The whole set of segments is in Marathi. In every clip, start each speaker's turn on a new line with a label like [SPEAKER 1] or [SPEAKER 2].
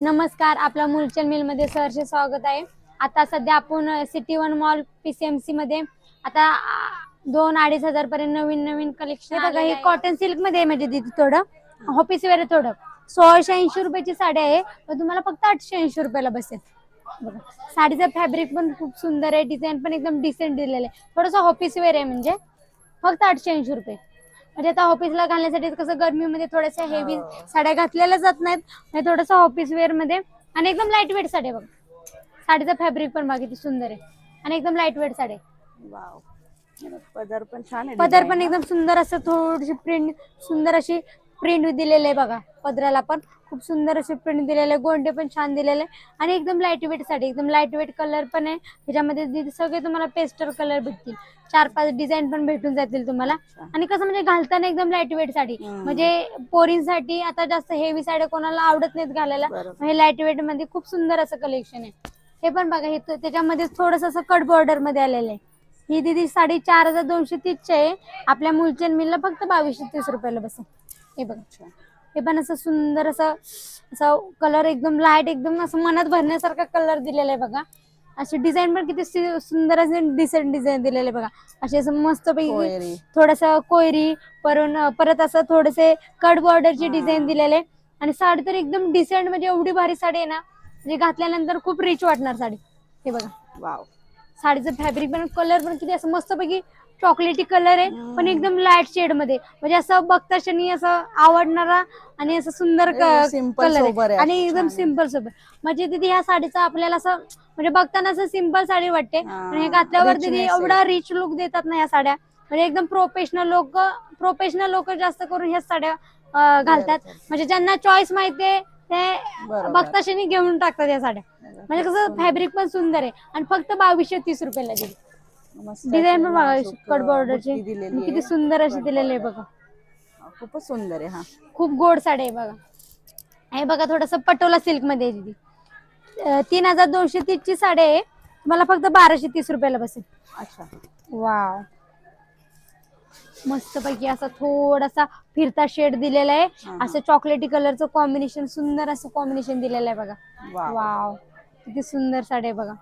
[SPEAKER 1] नमस्कार, आपल्या मुलचंद मिल मध्ये सहर्ष स्वागत आहे। आता सध्या आपण सिटी वन मॉल पीसीएमसी मध्ये आता 2-2.5 हजार पर्यंत नवीन नवीन कलेक्शन बघा। हे कॉटन सिल्क मध्ये म्हणजे दीदी थोडं ऑफिस वेअर थोडं 1680 रुपयाची साडी आहे, पण तुम्हाला फक्त 880 रुपयाला बसेल। बघा साडीचं फॅब्रिक पण खूप सुंदर आहे, डिझाइन पण एकदम डिसेंट दिलेलं आहे। थोडंसं ऑफिस वेअर आहे म्हणजे फक्त 880 रुपये। म्हणजे आता ऑफिसला घालण्यासाठी कसं गरमीमध्ये थोड्याशा हेवी साड्या घातलेल्या जात नाहीत, म्हणजे थोडंसं ऑफिस वेअर मध्ये आणि एकदम लाईट वेट साडी बघ। साडीचं फॅब्रिक पण बघा किती सुंदर आहे आणि एकदम लाईट वेट साडी।
[SPEAKER 2] वाव, पदर पण छान आहे,
[SPEAKER 1] पदर पण एकदम सुंदर असं थोडीशी प्रिंट सुंदर अशी प्रिंट दिलेली आहे बघा। पदराला पण खूप सुंदर अशी प्रिंट दिलेले आहे, गोंडे पण छान दिलेले आणि एकदम लाईट वेट साडी, एकदम लाईट वेट कलर पण आहे ह्याच्यामध्ये। सगळे तुम्हाला पेस्टल कलर भेटतील, 4-5 डिझाइन पण भेटून जातील तुम्हाला। आणि कसं म्हणजे घालताना एकदम लाईट वेट साडी, म्हणजे पोरींसाठी आता जास्त हेवी साड्या कोणाला आवडत नाहीत घालायला, हे लाईट वेट मध्ये खूप सुंदर असं कलेक्शन आहे। हे पण बघा, हे त्याच्यामध्ये थोडंसं असं कट बॉर्डर मध्ये आलेलं आहे। ही दीदी साडी 4230 ची आहे, आपल्या मुलचंद मिलला फक्त 2230 रुपयाला बसेल। हे बघा, हे पण असं सुंदर असं कलर एकदम लाईट, एकदम असं मनात भरण्यासारखा कलर दिलेला आहे बघा। अशी डिझाइन पण किती सुंदर असे डिसेंट डिझाइन दिलेले बघा। असे असं मस्त पैकी थोडंसं कोयरी परत असं थोडेसे कट बॉर्डरची डिझाइन दिलेले आणि साडी तर एकदम डिसेंट, म्हणजे एवढी भारी साडी आहे ना, म्हणजे घातल्यानंतर खूप रिच वाटणार साडी। हे बघा,
[SPEAKER 2] वाव,
[SPEAKER 1] साडीचं फॅब्रिक पण कलर पण किती असं मस्त पैकी चॉकलेटी कलर आहे, पण एकदम लाईट शेड मध्ये, म्हणजे असं बघता क्षणी असं आवडणारा आणि असं सुंदर कलर आहे आणि एकदम सिंपल सोबत। म्हणजे तिथे ह्या साडीचा आपल्याला असं म्हणजे बघताना असं सिंपल साडी वाटते, आणि हे घातल्यावर तिथे एवढा रिच लुक देतात ना या साड्या, म्हणजे एकदम प्रोफेशनल लोक जास्त करून ह्या साड्या घालतात। म्हणजे ज्यांना चॉईस माहितीये ते बघता क्षणी घेऊन टाकतात या साड्या। म्हणजे कसं फॅब्रिक पण सुंदर आहे आणि फक्त 2230 रुपयाला दिली। डिझाइन पण बघा, कट बॉर्डरची किती सुंदर अशी दिलेली आहे बघा।
[SPEAKER 2] खूपच सुंदर आहे, हा
[SPEAKER 1] खूप गोड साडी आहे बघा। हे बघा थोडंसं पटोला सिल्क मध्ये आहे दीदी, 3230 ची साडी आहे, तुम्हाला फक्त 1230 रुपयाला बसेल।
[SPEAKER 2] अच्छा,
[SPEAKER 1] वाव, मस्त पैकी असा थोडासा फिरता शेड दिलेला आहे, असं चॉकलेटी कलरचं कॉम्बिनेशन, सुंदर असं कॉम्बिनेशन दिलेलं आहे बघा। वाव, किती सुंदर साडी आहे बघा।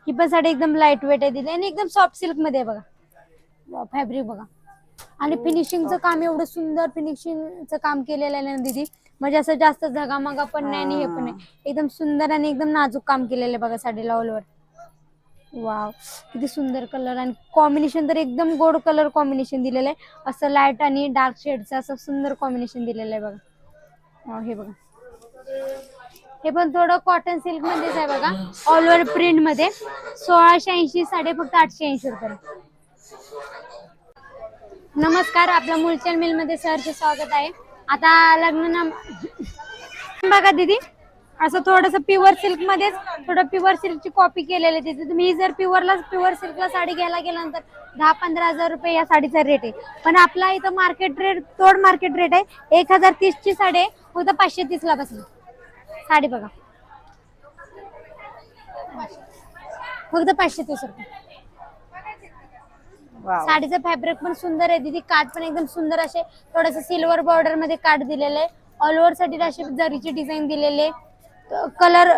[SPEAKER 1] ही पण साडी एकदम लाईट वेट आहे दिली आणि एकदम सॉफ्ट सिल्क मध्ये आहे बघा। फॅब्रिक बघा आणि फिनिशिंगचं काम एवढं सुंदर फिनिशिंगचं काम केलेलं आहे ना दीदी, म्हणजे असं जास्त झगामगा पण नाही आणि हे पण नाही, एकदम सुंदर आणि एकदम नाजूक काम केलेलं आहे बघा साडीला ऑल ओव्हर। वाव, किती सुंदर कलर आणि कॉम्बिनेशन तर एकदम गोड कलर कॉम्बिनेशन दिलेलं आहे, असं लाईट आणि डार्क शेडचं असं सुंदर कॉम्बिनेशन दिलेलं आहे बघा। हे बघा, हे पण थोडं कॉटन सिल्क मध्येच आहे बघा, ऑल ओव्हर प्रिंट मध्ये। 1680 साडी फक्त 880 रुपये। नमस्कार, आपल्या मुलचंद मिल मध्ये सहर्ष स्वागत आहे। आता लग्न बघा दीदी, असं थोडंसं प्युअर सिल्क मध्येच थोडं प्युअर सिल्कची कॉपी केलेली आहे तिथे। तुम्ही जर प्युअर सिल्कला साडी घ्यायला गेल्यानंतर 10-15 हजार रुपये या साडीचा रेट आहे, पण आपला इथं मार्केट रेट तोड मार्केट रेट आहे। 1030 ची साडी आहे, फक्त 530 ला बसली साडी बघा, फक्त 530 रुपये। साडीचं फॅब्रिक पण सुंदर आहे दीदी, काठ पण एकदम सुंदर असे थोडंसं सिल्वर बॉर्डर मध्ये काठ दिलेलं आहे, ऑल ओव्हर साठी अशी जरीची डिझाइन दिलेली आहे। कलर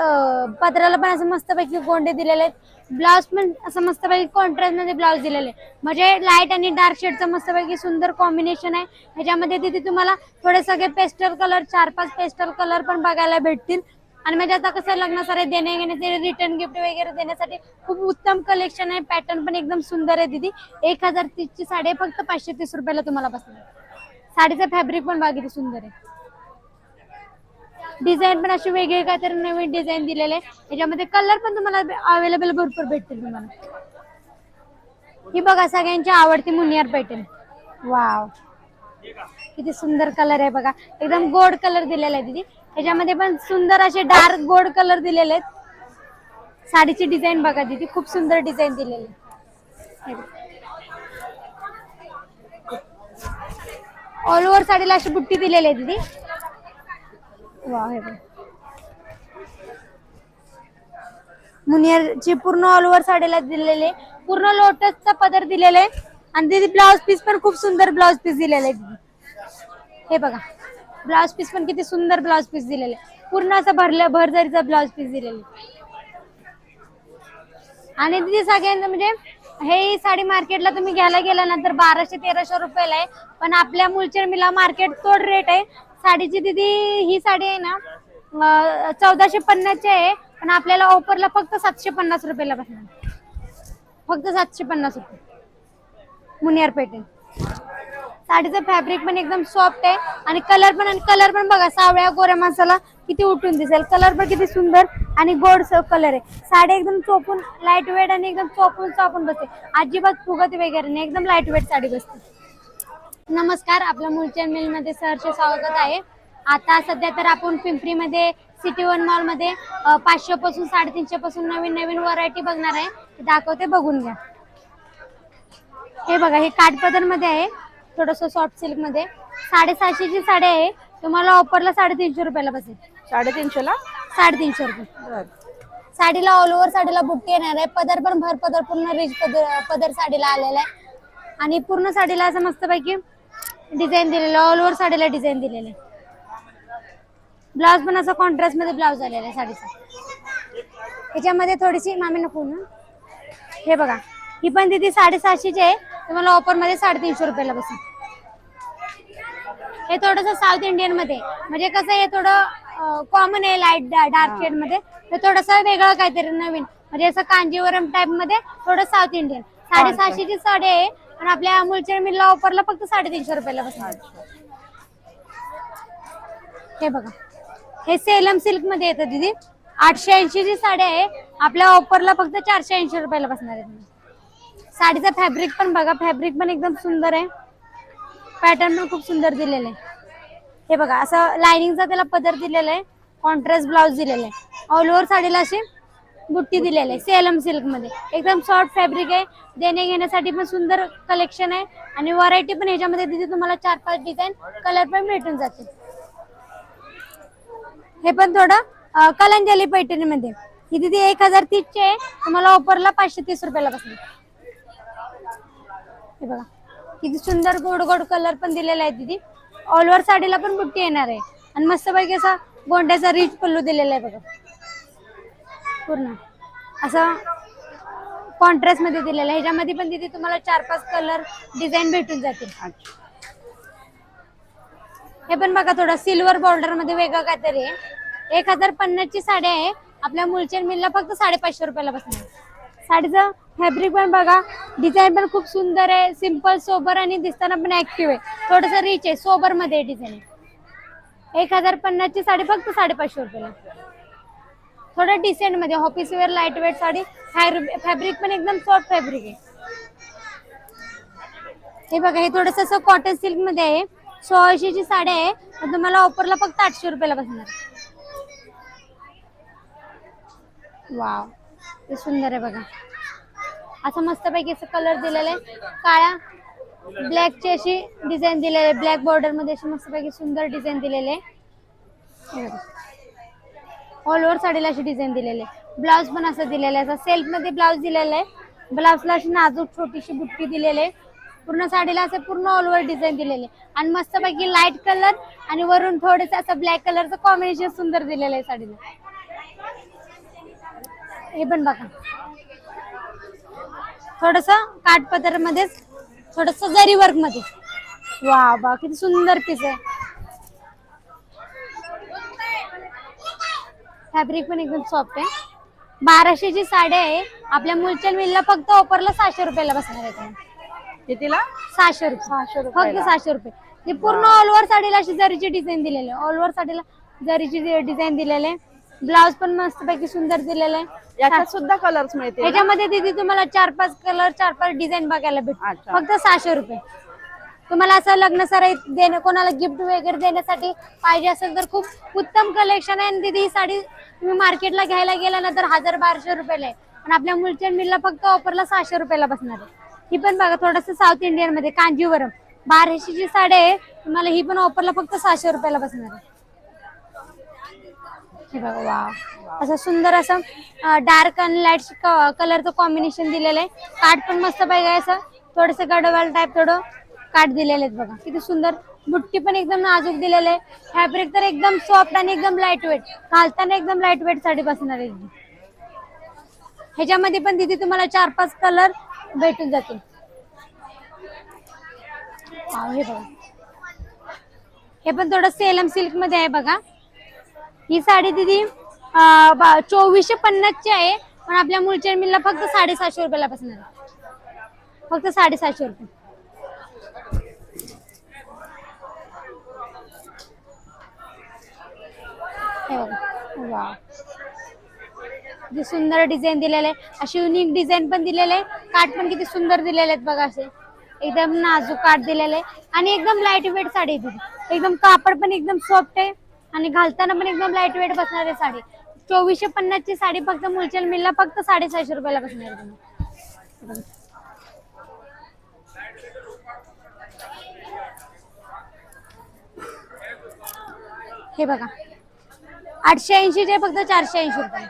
[SPEAKER 1] पदराला पण असं मस्तपैकी गोंडे दिलेले आहेत, ब्लाउज पण असं मस्तपैकी कॉन्ट्रास्ट मध्ये ब्लाउज दिलेले आहे, म्हणजे लाईट आणि डार्क शेडचं मस्तपैकी सुंदर कॉम्बिनेशन आहे। ह्याच्यामध्ये तिथे तुम्हाला थोडे सगळे पेस्टल कलर 4-5 पेस्टल कलर पण बघायला भेटतील। आणि म्हणजे आता कसं लग्नासाठी देणे घेण्यासाठी रिटर्न गिफ्ट वगैरे देण्यासाठी खूप उत्तम कलेक्शन आहे। पॅटर्न पण एकदम सुंदर आहे दीदी। 1030 ची साडी फक्त 530 रुपयाला तुम्हाला बसणार। साडीचं फॅब्रिक पण बघा किती सुंदर आहे, डिझाइन पण अशी वेगळी काहीतरी नवीन डिझाइन दिलेले आहे। याच्यामध्ये कलर पण तुम्हाला अवेलेबल भरपूर भेटतील तुम्हाला। ही बघा सगळ्यांची आवडती मुनियार पॅटर्न, वाव, किती सुंदर कलर आहे बघा, एकदम गोड कलर दिलेला आहे दीदी। ह्याच्यामध्ये पण सुंदर असे डार्क गोल्ड कलर दिलेले आहेत। साडीची डिझाइन बघा दीदी, खूप सुंदर डिझाइन दिलेली आहे। ऑल ओव्हर साडीला अशी बुट्टी दिलेली आहे दीदी। वाव, हे बघा मुनियरची पूर्ण ऑल ओव्हर साडीला दिलेले, पूर्ण लोटसचा पदर दिलेला आहे आणि दीदी ब्लाउज पीस पण खूप सुंदर ब्लाउज पीस दिलेले आहे दीदी। हे बघा ब्लाउज पीस पण किती सुंदर ब्लाउज पीस दिलेले, पूर्ण असं भरजरीचा ब्लाउज पीस दिलेलं आहे. आणि तिथे सगळ्यांना म्हणजे हे साडी मार्केटला तुम्ही घ्यायला गेला ना तर 1200-1300 रुपयाला आहे, पण आपल्या मुलचंदला मार्केट तोड रेट आहे साडीची. तिथे ही साडी आहे ना 1450 ची आहे, पण आपल्याला ऑफरला फक्त 750 रुपयाला बसणार. फक्त 750 रुपये मुनियार पॅटर्न. साडीचं फॅब्रिक पण एकदम सॉफ्ट आहे आणि कलर पण बघा सावळ्या गोऱ्या माणसाला किती उठून दिसेल. कलर पण किती सुंदर आणि गोड कलर आहे. साडी एकदम चोपून लाईट वेट आणि एकदम चोपून बसते. अजिबात फुगत वगैरे नाही, एकदम लाईट वेट साडी बसते. नमस्कार, आपल्या मुलचंद मिल मध्ये सहर्ष स्वागत आहे. आता सध्या तर आपण पिंपरीमध्ये सिटी वन मॉल मध्ये 500 पासून 350 पासून नवीन व्हरायटी बघणार आहे. दाखवते, बघून घ्या. हे बघा, हे काठपदर मध्ये आहे, थोडस सॉफ्ट सिल्क मध्ये. 750 ची साडी आहे, तुम्हाला ऑफरला 350 रुपयाला बसेल.
[SPEAKER 2] 350 ला
[SPEAKER 1] 350 रुपये. साडीला ऑल ओव्हर साडीला बुट्टी येणार आहे. पदर पण भर पदर पूर्ण रिच पदर साडीला आलेला आहे आणि पूर्ण साडीला असं मस्तपैकी डिझाईन दिलेलं, ऑल ओव्हर साडीला डिझाईन दिलेलं आहे. ब्लाउज पण असं कॉन्ट्रास्ट मध्ये ब्लाउज आलेला आहे साडीचा. त्याच्यामध्ये थोडीशी मामी नको ना. हे बघा, ही पण तिथे 750 ची आहे, तुम्हाला ऑफर मध्ये 350 रुपयाला बसेल. हे थोडस साऊथ इंडियन मध्ये, म्हणजे कसं हे थोडं कॉमन आहे लाईट डार्क शेड मध्ये, तर थोडस वेगळं काहीतरी नवीन, म्हणजे असं कांजीवरम टाइप मध्ये थोडं साऊथ इंडियन. 750 ची साडी आहे आणि आपल्या मुलचंद मिलला ऑफरला फक्त 350 रुपयाला बसणार. हे बघा, हे सेलम सिल्क मध्ये येतं दीदी. 880 ची साडी आहे, आपल्या ऑफरला फक्त 480 रुपयाला बसणार आहे. साडीचा फॅब्रिक पण बघा, फॅब्रिक पण एकदम सुंदर आहे. पॅटर्न पण खूप सुंदर दिलेलं आहे. हे बघा, असं लाइनिंगचा त्याला पदर दिलेला आहे, कॉन्ट्रास्ट ब्लाउज दिलेला आहे, ऑल ओव्हर साडीला अशी बुट्टी दिलेली आहे. सेलम सिल्क मध्ये एकदम सॉफ्ट फॅब्रिक आहे. देणे घेण्यासाठी पण सुंदर कलेक्शन आहे आणि व्हरायटी पण ह्याच्यामध्ये तिथे तुम्हाला 4-5 डिझाईन कलर पण भेटून जातील. हे पण थोडं कलंजली पैठणी मध्ये, ही तिथे 1030 ची आहे, तुम्हाला ऑफरला 530 रुपयाला बसणार. हे बघा, किती सुंदर गोड गोड कलर पण दिलेला आहे तिथे. ऑल ओव्हर साडीला पण बुट्टी येणार आहे आणि मस्तपैकी असा गोंड्याचा रिच पल्लू दिलेला आहे बघा. पूर्ण असं कॉन्ट्रास्ट मध्ये दिलेलं आहे. ह्याच्यामध्ये पण तिथे तुम्हाला 4-5 कलर डिझाईन भेटून जातील. हे पण बघा, थोडं सिल्वर बॉर्डर मध्ये वेगळं काहीतरी आहे. 1050 ची साडी आहे, आपल्या मुलचंद मिलला फक्त 550 रुपयाला बसणार. साडीचं फॅब्रिक पण बघा, डिझाईन पण खूप सुंदर आहे, सिंपल सोबर आणि दिसताना पण ऍक्टिव्ह आहे. थोडस रिच आहे, सोबर मध्ये डिझाईन आहे. 1050 ची साडी फक्त 550 रुपयाला. थोडं डिसेंट मध्ये office wear light weight sari. Fabric पण एकदम सॉफ्ट फॅब्रिक आहे. हे बघा, हे थोडस असं कॉटन सिल्क मध्ये आहे. 180 ची साडी आहे, तर तुम्हाला ऑफरला फक्त 800 रुपयाला बसणार. वाव, ते सुंदर आहे बघा. असं मस्तपैकी असं कलर दिलेला आहे. काळ्या ब्लॅक ची अशी डिझाईन दिलेली आहे, ब्लॅक बॉर्डर मध्ये अशी मस्तपैकी सुंदर डिझाईन दिलेली आहे. ऑल ओव्हर साडीला अशी डिझाईन दिलेली आहे. ब्लाउज पण असं दिलेलं आहे, असं सेल्फ मध्ये ब्लाउज दिलेला आहे. ब्लाउजला अशी नाजूक छोटीशी बुट्टी दिलेली आहे. पूर्ण साडीला असं पूर्ण ऑल ओव्हर डिझाईन दिलेली आहे आणि मस्तपैकी लाईट कलर आणि वरून थोडंसं असं ब्लॅक कलरचं कॉम्बिनेशन सुंदर दिलेलं आहे साडीला. हे पण बघा, थोडस काठपदर मध्येच थोडस जरी वर्क मध्ये. वा बा, किती सुंदर पीस आहे. फॅब्रिक पण एकदम सॉफ्ट आहे. 1200 ची साडी आहे, आपल्या मुलचंद मिलला फक्त ऑफरला 600 रुपयाला बसणार आहे.
[SPEAKER 2] कितीला?
[SPEAKER 1] 600 रुपये. फक्त 600 रुपये. हे पूर्ण ऑल ओव्हर साडीला अशी जरीची डिझाईन दिलेली आहे. ऑल ओव्हर साडीला जरीची डिझाईन दिलेली आहे. ब्लाउज पण मस्त पैकी सुंदर दिलेला आहे.
[SPEAKER 2] याच्यात सुद्धा कलर्स मिळतील.
[SPEAKER 1] ह्याच्यामध्ये तिथे तुम्हाला 4-5 कलर 4-5 डिझाईन बघायला भेटतील. फक्त 600 रुपये. तुम्हाला असं लग्न सराई देणं, कोणाला गिफ्ट वगैरे देण्यासाठी पाहिजे असेल तर खूप उत्तम कलेक्शन आहे. आणि तिथे ही साडी तुम्ही मार्केटला घ्यायला गेला ना तर 1000-1200 रुपयाला आहे, पण आपल्या मुलचंद मिलला फक्त ऑफरला 600 रुपयाला बसणार आहे. ही पण बघा, थोडस साऊथ इंडियन मध्ये कांजीवरम 1200 ची साडी आहे, तुम्हाला ही पण ऑफरला फक्त 600 रुपयाला बसणार आहे. हे बघा, वाव, असं सुंदर असं डार्क आणि लाईट कलरचं कॉम्बिनेशन दिलेलं आहे. काठ पण मस्त पाहिजे, असं थोडस गडवाल टाइप थोडं काठ दिलेले आहेत बघा. किती सुंदर बुट्टी पण एकदम नाजूक दिलेलं आहे. फॅब्रिक तर एकदम सॉफ्ट आणि एकदम लाईट वेट, घालताना एकदम लाईट वेट साडी बसणार आहे. ह्याच्यामध्ये पण दीदी तुम्हाला 4-5 कलर भेटून जातील. हे बघा, हे पण थोडं सेलम सिल्क मध्ये आहे बघा. ही साडी दीदी 2450 ची आहे, पण आपल्या मुलचंद मिलला फक्त 750 रुपयाला बसणार आहे. फक्त 750 रुपये. हे बघा, वाव, किती सुंदर डिझाईन दिलेले आहे. अशी युनिक डिझाईन पण दिलेले आहे. काठ पण किती सुंदर दिलेले आहेत बघा. असे एकदम नाजूक काठ दिलेले आहे आणि एकदम लाईट वेट साडी आहे. एकदम कापड पण एकदम सॉफ्ट आहे आणि घालताना पण एकदम लाईट वेट बसणार आहे साडी. 2450 ची साडी फक्त मुलचंद मिलला फक्त 750 रुपयाला बसणार आहे तुम्हाला. हे बघा, 880 चे फक्त 480 रुपये.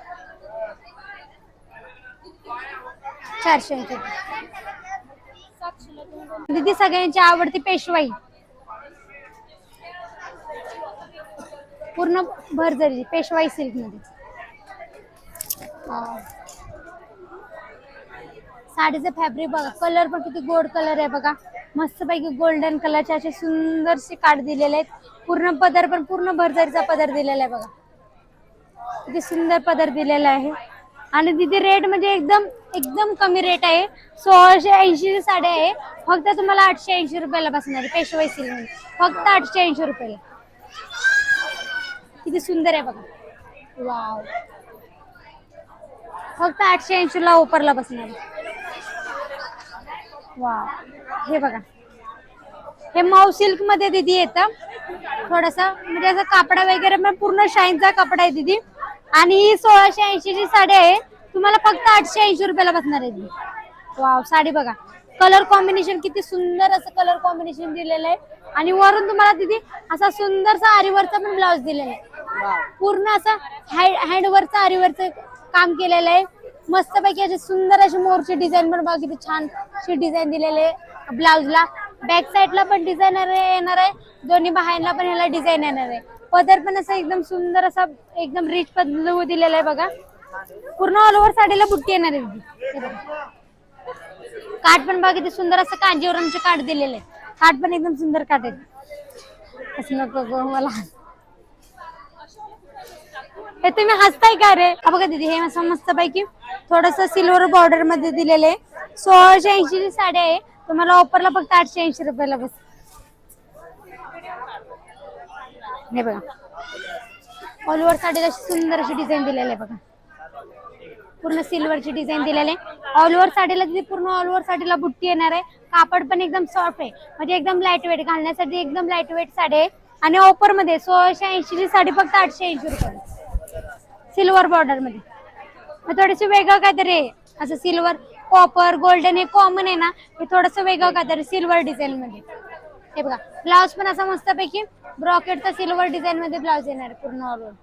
[SPEAKER 1] 480 दीदी सगळ्यांची आवडती पेशवाई, पूर्ण भरजरी पेशवाई सिल्क मध्ये. साडीचं फॅब्रिक बघा, कलर पण किती गोल्ड कलर आहे बघा. मस्त पैकी गोल्डन कलरचे असे सुंदरसे काठ दिलेले आहेत. पूर्ण पदर पण पूर्ण भरजरीचा पदर दिलेला आहे बघा. किती सुंदर पदर दिलेला आहे. आणि तिथे रेट म्हणजे एकदम एकदम कमी रेट आहे. 1680 ची साडी आहे, फक्त तुम्हाला 880 रुपयाला बसणार आहे. पेशवाई सिल्क मध्ये फक्त 880 रुपयाला. किती सुंदर आहे बघा. वाव, फक्त 880 ला ऑफरला बसणार आहे. वाव, हे बघा, हे मऊ सिल्क मध्ये दीदी येतं. थोडस म्हणजे असं कापडा वगैरे पण पूर्ण शाईनचा कपडा आहे दीदी. आणि ही 1680 ची साडी आहे, तुम्हाला फक्त 880 रुपयाला बसणार आहे दीदी. वाव, साडी बघा, कलर कॉम्बिनेशन किती सुंदर असं कलर कॉम्बिनेशन दिलेलं आहे. आणि वरून तुम्हाला दीदी असा सुंदरसा आरीवरचा पण ब्लाउज दिलेला आहे. पूर्ण असं हँडवरचा आरीवरचं काम केलेलं आहे. मस्त पैकी अशी सुंदर अशी मोरची डिझाईन पण बघा, किती छान अशी डिझाईन दिलेली आहे ब्लाउजला. बॅक साईडला पण डिझायनर येणार आहे, दोन्ही बाह्यांना पण ह्याला डिझाईन येणार आहे. पदर पण असं एकदम सुंदर असा एकदम रिच पदर दिलेला आहे बघा. पूर्ण ऑल ओव्हर साडीला बुट्टी येणार आहे. काठ पण बघा किती सुंदर असं कांजीवरमचे काठ दिलेले आहे. काठ पण एकदम सुंदर काठ आहेत. असं नको गो मला, हे तुम्ही हसताय का रे. बघा दीदी, हे असं मस्त पैकी थोडस सिल्वर बॉर्डर मध्ये दिलेले आहे. 1680 ची साडी आहे, तुम्हाला ऑफरला फक्त 880 रुपयाला बस. हे बघा, ऑल ओव्हर साडीला सुंदर अशी डिझाईन दिलेली आहे बघा. पूर्ण सिल्वरची डिझाईन दिलेली आहे. ऑल ओव्हर साडीला तिथे पूर्ण ऑल ओव्हर साडीला बुट्टी येणार आहे. कापड पण एकदम सॉफ्ट आहे, म्हणजे एकदम लाईट वेट, घालण्यासाठी एकदम लाईट वेट साडी आहे. आणि ऑफर मध्ये 1680 ची साडी फक्त 880 रुपये सिल्वर बॉर्डर मध्ये. मग थोडस वेगळं काहीतरी आहे, असं सिल्वर कॉपर गोल्डन हे कॉमन आहे ना, हे थोडस वेगळं काहीतरी सिल्वर डिझाईन मध्ये. हे बघा, ब्लाउज पण असा मस्त पैकी ब्रॉकेटचा सिल्वर डिझाईन मध्ये ब्लाउज येणार आहे पूर्ण ऑल ओव्हर.